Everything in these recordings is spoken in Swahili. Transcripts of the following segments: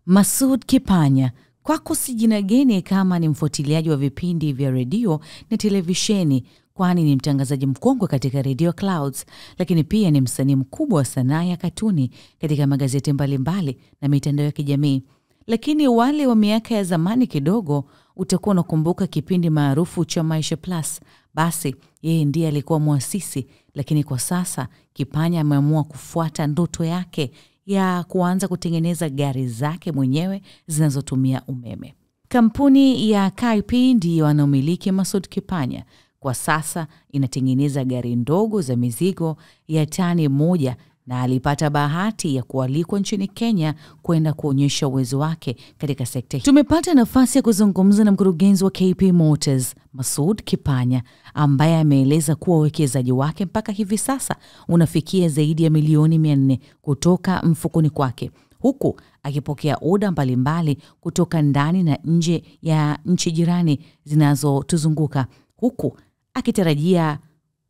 Masoud Kipanya, kwako si jina geni kama ni mfuatiliaji wa vipindi vya redio na televisheni, kwani ni mtangazaji mkongwe katika Radio Clouds, lakini pia ni msanii mkubwa wa sanaa ya katuni katika magazeti mbalimbali na mitandao ya kijamii. Lakini wale wa miaka ya zamani kidogo utakuwa unakumbuka kipindi maarufu cha Maisha Plus. Basi yeye ndiye alikuwa muasisi, lakini kwa sasa Kipanya ameamua kufuata ndoto yake ya kuanza kutengeneza gari zake mwenyewe zinazotumia umeme. Kampuni ya KIP ndiyo wanaomiliki Masoud Kipanya. Kwa sasa inatengeneza gari ndogo za mizigo ya tani 1 na alipata bahati ya kualikwa nchini Kenya kwenda kuonyesha uwezo wake katika sekta. Tumepata nafasi ya kuzungumza na mkurugenzi wa KP Motors, Masoud Kipanya, ambaye ameeleza kuwa uwekezaji wake mpaka hivi sasa unafikia zaidi ya milioni 400 kutoka mfukoni kwake, huku akipokea oda mbalimbali kutoka ndani na nje ya nchi jirani zinazotuzunguka, huku akitarajia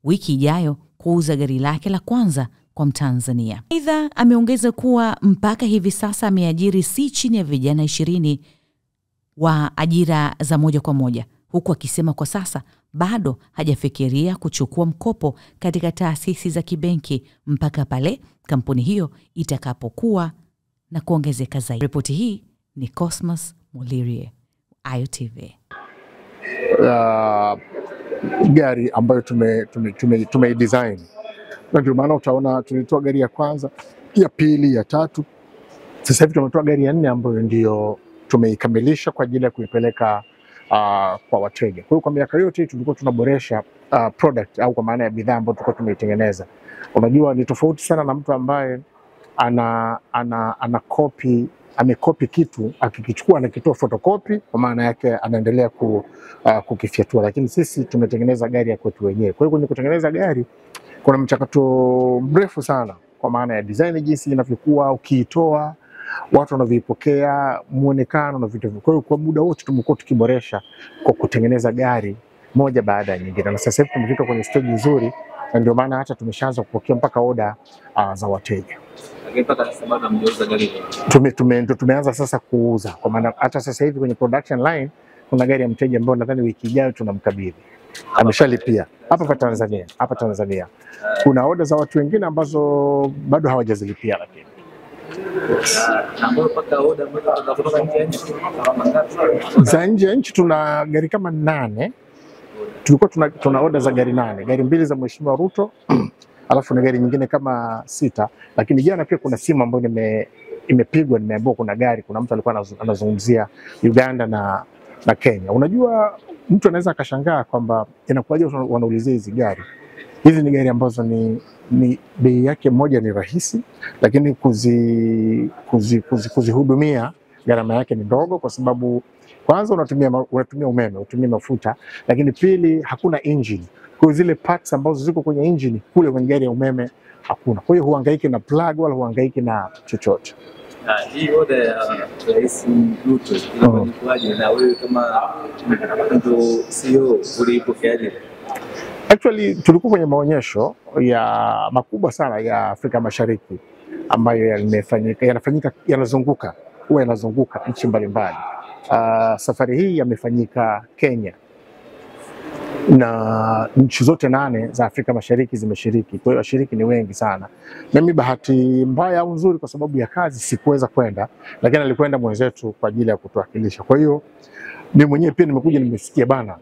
wiki ijayo kuuza gari lake la kwanza kwa Mtanzania. Aidha, ameongeza kuwa mpaka hivi sasa ameajiri si chini ya vijana 20 wa ajira za moja kwa moja, huku akisema kwa sasa bado hajafikiria kuchukua mkopo katika taasisi za kibenki mpaka pale kampuni hiyo itakapokuwa na kuongezeka zaidi. Ripoti hii ni Cosmas Mulirie, IOTV. Gari ambayo tume design. Na ndio maana utaona tulitoa gari ya kwanza, ya pili, ya tatu. Sasa hivi tumetoa gari ya 4 ambayo ndio tumeikamilisha kwa ajili ya kuipeleka kwa wateja. Kwa hiyo kwa miaka yote tulikuwa tunaboresha product au kwa maana ya bidhaa ambayo tulikuwa tumeitengeneza. Unajua ni tofauti sana na mtu ambaye ana copy, amekopi kitu, akikichukua na kitoa photocopy, kwa maana yake anaendelea kukifyatua. Lakini sisi tumetengeneza gari ya kwetu wenyewe. Kwa hiyo kwenye kutengeneza gari kuna mchakato mrefu sana, kwa maana ya design, jinsi inavyokuwa, ukiitoa watu wanavipokea, muonekano na vitu. Kwa hiyo kwa muda wote tumekuwa tukiboresha kwa kutengeneza gari moja baada ya nyingine, na sasa hivi tumefika kwenye stage nzuri, na ndio maana hata tumeshaanza kupokea mpaka oda za wateja. Mpaka sasa bado hamjauza gari? Tumeanza sasa kuuza, kwa maana hata sasa hivi kwenye production line kuna gari ya mteja ambayo nadhani wiki ijayo tunamkabidhi. Ameshalipia hapa Tanzania. Kuna oda za watu wengine ambazo bado hawajazilipia, lakini za nje ya nchi tuna gari kama 8. Tulikuwa tuna oda za gari 8, gari 2 za Mheshimiwa Ruto alafu na gari nyingine kama 6. Lakini jana pia kuna simu ambayo imepigwa, nimeambiwa kuna gari, kuna mtu alikuwa anazungumzia Uganda na Kenya. Unajua mtu anaweza akashangaa kwamba inakuwaje wanaulizia hizi gari. Hizi ni gari ambazo ni bei yake moja ni rahisi, lakini kuzihudumia gharama yake ni ndogo, kwa sababu kwanza unatumia umeme, unatumia mafuta, lakini pili hakuna engine. Kwa zile parts ambazo ziko kwenye engine kule kwenye gari ya umeme hakuna. Kwa hiyo huhangaiki na plug wala huhangaiki na chochote. Hii oda ya Rais Ruto inakuwaje, na wewe kama ndo CEO ulipokeaje? Actually tulikuwa kwenye maonyesho ya makubwa sana ya Afrika Mashariki ambayo yanazunguka nchi mbalimbali. Safari hii yamefanyika Kenya na nchi zote 8 za Afrika Mashariki zimeshiriki. Kwa hiyo washiriki ni wengi sana. Mimi bahati mbaya au nzuri, kwa sababu ya kazi sikuweza kwenda, lakini alikwenda mwenzetu kwa ajili ya kutuwakilisha. Kwa hiyo mimi mwenyewe pia nimekuja, nimesikia bana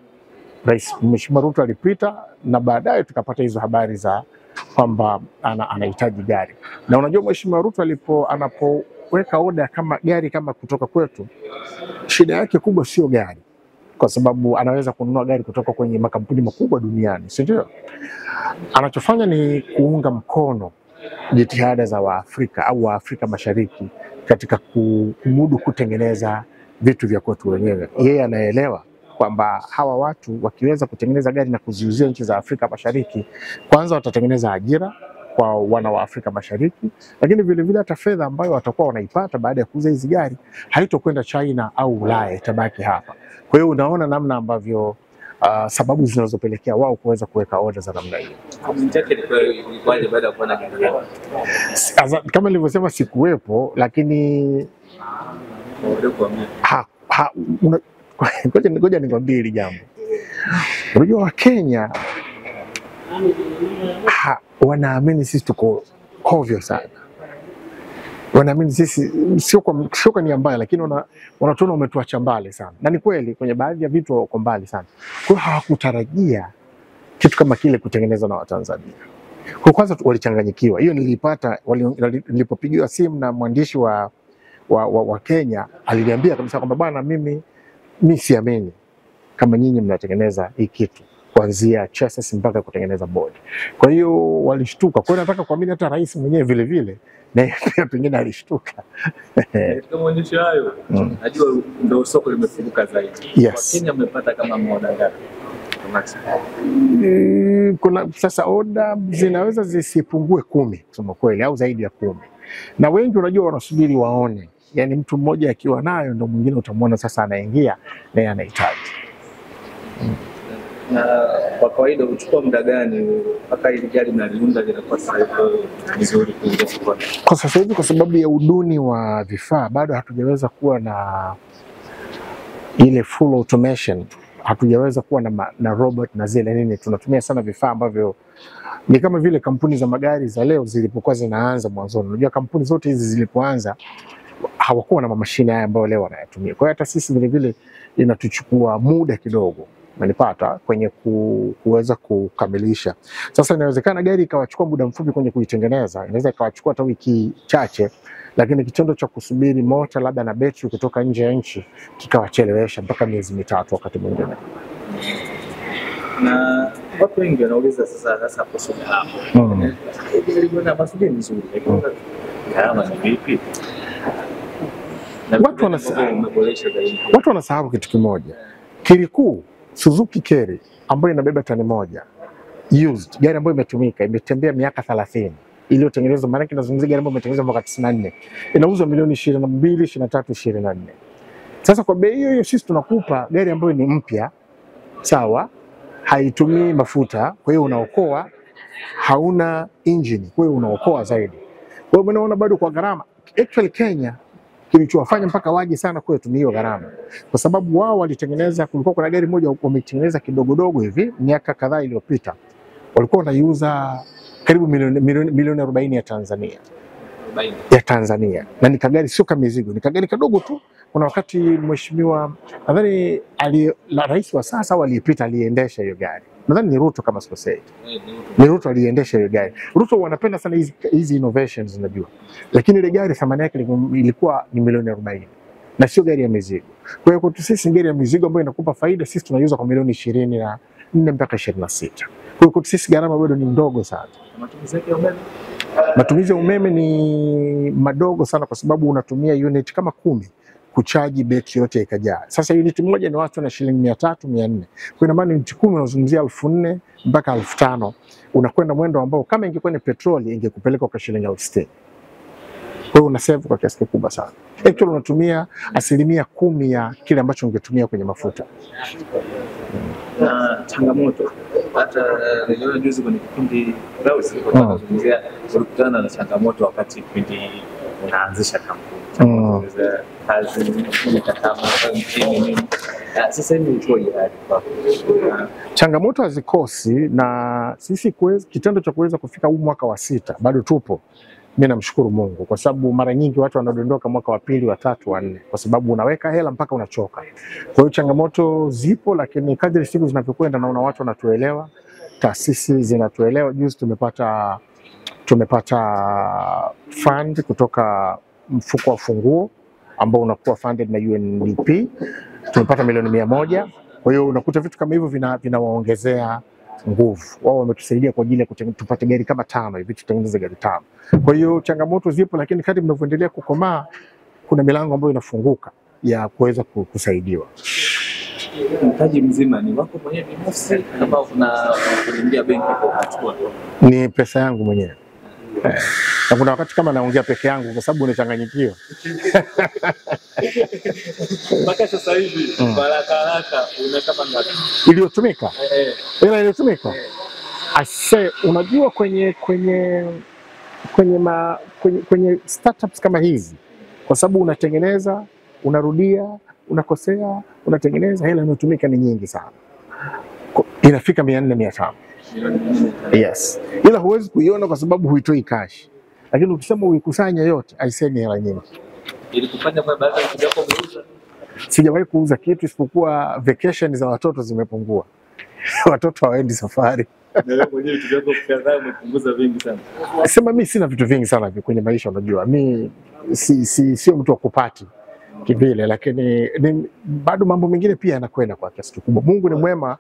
Rais Mheshimiwa Ruto alipita, na baadaye tukapata hizo habari za kwamba anahitaji gari. Na unajua Mheshimiwa Ruto anapoweka oda kama gari kama kutoka kwetu, shida yake kubwa sio gari, kwa sababu anaweza kununua gari kutoka kwenye makampuni makubwa duniani, si ndio? Anachofanya ni kuunga mkono jitihada za Waafrika au Waafrika Mashariki katika kumudu kutengeneza vitu vya kwetu wenyewe. Yeye anaelewa kwamba hawa watu wakiweza kutengeneza gari na kuziuzia nchi za Afrika Mashariki, kwanza watatengeneza ajira kwa wana wa Afrika Mashariki, lakini vile vile hata fedha ambayo watakuwa wanaipata baada ya kuuza hizi gari haitokwenda China au Ulaya, itabaki hapa. Kwa hiyo unaona namna ambavyo sababu zinazopelekea wao kuweza kuweka oda za namna hiyo. Ilikuwaje baada ya kuona gari? Kama nilivyosema sikuwepo, lakini Ngoja nikwambie hili jambo. Unajua Wakenya wanaamini sisi tuko hovyo sana. Wanaamini sisi sio kwa nia mbaya, lakini wanatuona umetuacha mbali sana. Na ni kweli kwenye baadhi ya vitu wako mbali sana. Kwa hiyo hawakutarajia kitu kama kile kutengenezwa na Watanzania. Kwa kwanza walichanganyikiwa. Hiyo nilipata nilipopigiwa simu na mwandishi wa Kenya, aliniambia kabisa kwamba bwana, mimi siamini kama nyinyi mnatengeneza hii kitu kuanzia chassis mpaka kutengeneza body. Kwa hiyo walishtuka. Kwa hiyo nataka kuamini hata rais mwenyewe vile vile na pia pengine alishtuka. Katika maonyesho hayo, najua ndio soko limefunguka zaidi. Yes. Wakenya mmepata kama moda ngapi? Kuna sasa oda zinaweza zisipungue 10 kusema kweli, au zaidi ya 10. Na wengi unajua wanasubiri waone. Yaani mtu mmoja akiwa nayo ndio mwingine utamwona sasa anaingia na yeye anahitaji. Na kwa kawaida uchukua muda gani mpaka ile gari mnaliunda linakuwa vizuri kuingia sokoni? Kwa sasa hivi kwa sababu ya uduni wa vifaa bado hatujaweza kuwa na ile full automation. Hatujaweza kuwa na robot na zile nini. Tunatumia sana vifaa ambavyo ni kama vile kampuni za magari za leo zilipokuwa zinaanza mwanzoni. Unajua kampuni zote hizi zilipoanza hawakuwa na mashine haya ambayo leo wanayatumia. Kwa hiyo hata sisi vile vile inatuchukua muda kidogo, unanipata, kwenye kuweza kukamilisha. Sasa inawezekana gari ikawachukua muda mfupi kwenye kuitengeneza, inaweza ikawachukua hata wiki chache, lakini kitendo cha kusubiri mota labda na betri kutoka nje ya nchi kikawachelewesha mpaka miezi 3 wakati mwingine. Na watu wengi wanauliza sasa hapo sio hapo. Ile bwana basi nzuri, lakini gharama ni vipi? Watu wanasahau kitu kimoja. Kiri kuu Suzuki Carry ambayo inabeba tani 1 used, gari ambayo imetumika, imetembea miaka 30, iliyotengenezwa, maana tunazungumzia gari ambayo imetengenezwa mwaka 94, inauzwa milioni 22, 23, 24. Sasa kwa bei hiyo sisi tunakupa gari ambayo ni mpya, sawa, haitumii mafuta, kwa hiyo unaokoa, hauna engine, kwa hiyo unaokoa zaidi. Kwa hiyo unaona bado kwa gharama. Actually Kenya kilichowafanya mpaka waje sana kwetu ni hiyo gharama, kwa sababu wao walitengeneza, kulikuwa kuna gari moja wametengeneza kidogo hivi miaka kadhaa iliyopita, walikuwa wanaiuza karibu milioni 40 ya Tanzania. Ya Tanzania. Na ni kagari sio kama mizigo, ni kagari kadogo tu. Kuna wakati mheshimiwa, nadhani rais wa sasa aliyepita aliendesha hiyo gari. Nadhani ni Ruto kama sikosei. Ni Ruto aliendesha hiyo gari. Ruto wanapenda sana hizi innovations unajua. Lakini ile gari thamani yake ilikuwa ni milioni 40. Na sio gari ya mizigo. Kwa hiyo kwetu sisi gari ya mizigo ambayo inakupa faida sisi tunaiuza kwa milioni 24 mpaka 26. Kwa hiyo kwetu sisi gharama bado ni ndogo sana. Matumizi yake ya umeme? Matumizi ya umeme ni madogo sana kwa sababu unatumia unit kama 10 kuchaji betri yote ikajaa. Sasa unit moja ni watu na shilingi 300, 400. Kwa ina maana unit 10 unazungumzia 4,000 mpaka 5,000. Unakwenda mwendo ambao kama ingekuwa ni petroli ingekupeleka kwa shilingi 60,000. Kwa hiyo una save kwa kiasi kikubwa sana. Actually unatumia 10% ya kile ambacho ungetumia kwenye mafuta. Na changamoto hata niliona juzi kwenye kipindi lao zilizozungumzia kukutana na changamoto wakati kipindi unaanzisha kampuni. Kazi kama nchini. Sasa hivi ukoje hali kwako? Changamoto hazikosi, na sisi kitendo cha kuweza kufika huu mwaka wa 6 bado tupo. Mimi namshukuru Mungu kwa sababu mara nyingi watu wanadondoka mwaka wa 2, wa 3, wa 4 kwa sababu unaweka hela mpaka unachoka. Kwa hiyo changamoto zipo, lakini kadri siku zinavyokwenda naona watu wanatuelewa, taasisi zinatuelewa. Juzi tumepata fund kutoka mfuko wa Funguo ambao unakuwa funded na UNDP. Tumepata milioni 100. Kwa hiyo unakuta vitu kama hivyo vinawaongezea nguvu. Wao wametusaidia kwa ajili ya tupate gari kama 5 hivi, tutengeneze gari 5. Kwa hiyo changamoto zipo, lakini kadri mnavyoendelea kukomaa kuna milango ambayo inafunguka ya kuweza kusaidiwa. Mtaji mzima ni wako mwenyewe binafsi kama unakuingia benki kwa kuchukua? Ni pesa yangu mwenyewe. Na kuna wakati kama naongea peke yangu kwa sababu unachanganyikiwa. Mpaka sasa hivi haraka una kama ngapi iliyotumika? Hela iliyotumika? Ase, unajua kwenye startups kama hizi, kwa sababu unatengeneza unarudia, unakosea, unatengeneza, hela inayotumika ni nyingi sana. Inafika 400-500. Yes. Ila huwezi kuiona kwa sababu huitoi cash. Lakini ukisema uikusanya yote, haisemi hela nyingi. Ili kufanya kwa baadhi ya vitu vyako umeuza? Sijawahi kuuza kitu isipokuwa vacation za watoto zimepungua. Watoto hawaendi safari. Na wewe mwenyewe vitu vyako kadhaa umepunguza vingi sana. Sema mimi sina vitu vingi sana kwenye maisha, unajua. Mimi sio mtu wa kupati kivile, lakini bado mambo mengine pia yanakwenda kwa kiasi kikubwa. Mungu ni mwema.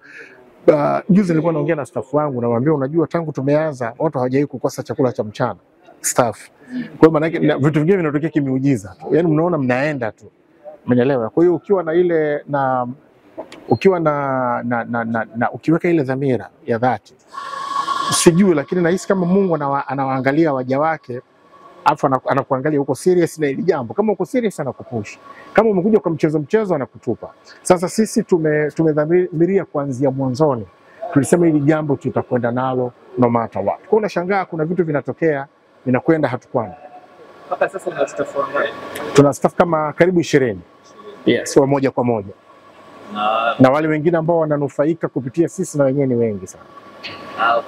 Juzi nilikuwa naongea na staff wangu, namwambia unajua tangu tumeanza watu hawajawahi kukosa chakula cha mchana staff. Kwa hiyo maana yake vitu vingine vinatokea kimiujiza tu. Yaani mnaona mnaenda tu. Umeelewa? Kwa hiyo ukiwa na ile ukiweka ile dhamira ya dhati. Sijui, lakini nahisi kama Mungu anawaangalia waja wake, afu anakuangalia uko serious na ile jambo. Kama uko serious anakupush. Kama umekuja kwa mchezo anakutupa. Sasa sisi tumedhamiria kuanzia mwanzoni. Tulisema hili jambo tutakwenda nalo no matter what. Kwa unashangaa kuna vitu vinatokea vinakwenda hatukwani. Mpaka sasa una staff wangapi? Tuna staff kama karibu 20. Yes, wa moja kwa moja. Na wale wengine ambao wananufaika kupitia sisi na wenyewe ni wengi sana.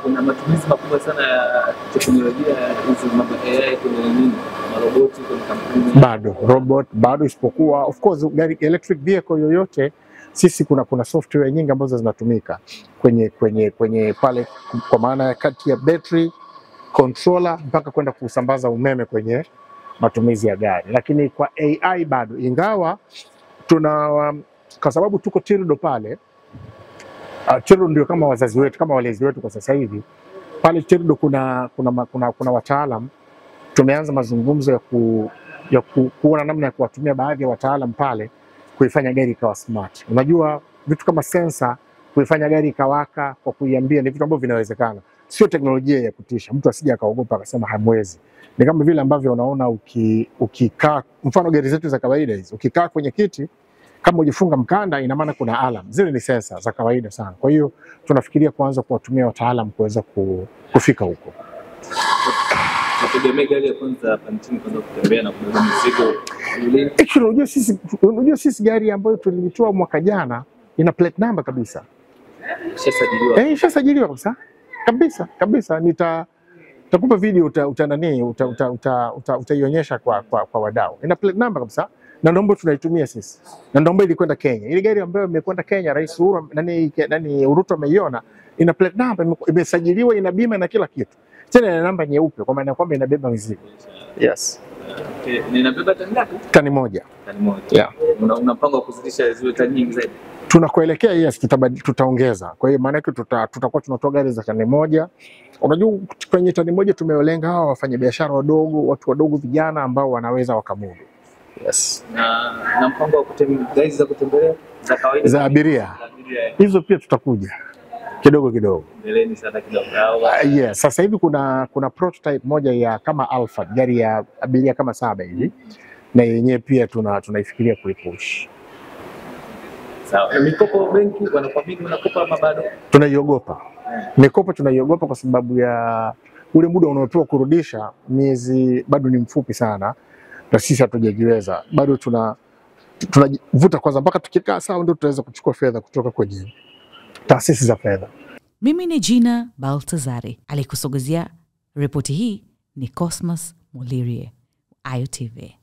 Kuna matumizi makubwa sana ya teknolojia hizi mambo AI kwenye nini? Maroboti kwenye kampuni. Robot bado, isipokuwa of course gari electric vehicle yoyote sisi kuna software nyingi ambazo zinatumika kwenye pale, kwa maana ya kati ya battery controller mpaka kwenda kusambaza umeme kwenye matumizi ya gari. Lakini kwa AI bado, ingawa kwa sababu tuko Tildo pale, Tildo ndio kama wazazi wetu, kama walezi wetu kwa sasa hivi. Pale Tildo kuna wataalamu. Tumeanza mazungumzo ya kuona namna ya kuwatumia baadhi ya wataalamu pale kuifanya gari ikawa smart. Unajua vitu kama sensa, kuifanya gari ikawaka kwa kuiambia, ni vitu ambavyo vinawezekana. Sio teknolojia ya kutisha. Mtu asije akaogopa akasema hamwezi. Ni kama vile ambavyo unaona ukikaa, mfano gari zetu za kawaida hizi, ukikaa kwenye kiti kama ujifunga mkanda, ina maana kuna alarm. Zile ni sensa za kawaida sana. Kwa hiyo tunafikiria kuanza kuwatumia wataalamu kuweza kufika huko. Tutegemea gari ya kwanza hapa nchini kwanza kutembea na kubeba mizigo. Unajua sisi gari ambayo tulitoa mwaka jana ina plate number kabisa. Ishasajiliwa. Ishasajiliwa kabisa. Nitakupa video utaionyesha kwa wadau. Ina plate number kabisa. Na ndombo tunaitumia sisi. Na ndombo ilikwenda Kenya. Ile gari ambayo imekwenda Kenya, Rais Uhuru Ruto ameiona, ina plate number, imesajiliwa, ina bima na kila kitu. Tena ina namba nyeupe, kwa maana kwamba inabeba mizigo. Yes. Okay. Inabeba tani ngapi? Tani moja. Yeah. Una mpango wa kuzidisha ziwe tani nyingi zaidi? Tunakoelekea, yes, tutaongeza. Kwa hiyo maana yake tutakuwa tunatoa gari za tani moja. Unajua kwenye tani moja tumeolenga hawa wafanyabiashara wadogo, watu wadogo, vijana ambao wanaweza wakamudu. Yes. Na mpango wa gari za kutembelea za kawaida za abiria. Hizo pia tutakuja kidogo. Mbeleni sana kidogo. Yes, sasa hivi kuna prototype moja ya kama Alpha, gari ya abiria kama 7 hivi. Na yenyewe pia tunaifikiria kuipush. Sawa. Mikopo benki wanakwambia unakopa ama bado? Tunaiogopa. Mikopo tunaiogopa kwa sababu ya ule muda unaopewa kurudisha, miezi bado ni mfupi sana. Na sisi hatujajiweza. Bado tunavuta kwanza mpaka tukikaa sawa ndio tutaweza kuchukua fedha kutoka kwenye taasisi za fedha. Mimi ni Gina Baltazari. Alikusogezea ripoti hii ni Cosmas Mulirie, Ayo TV.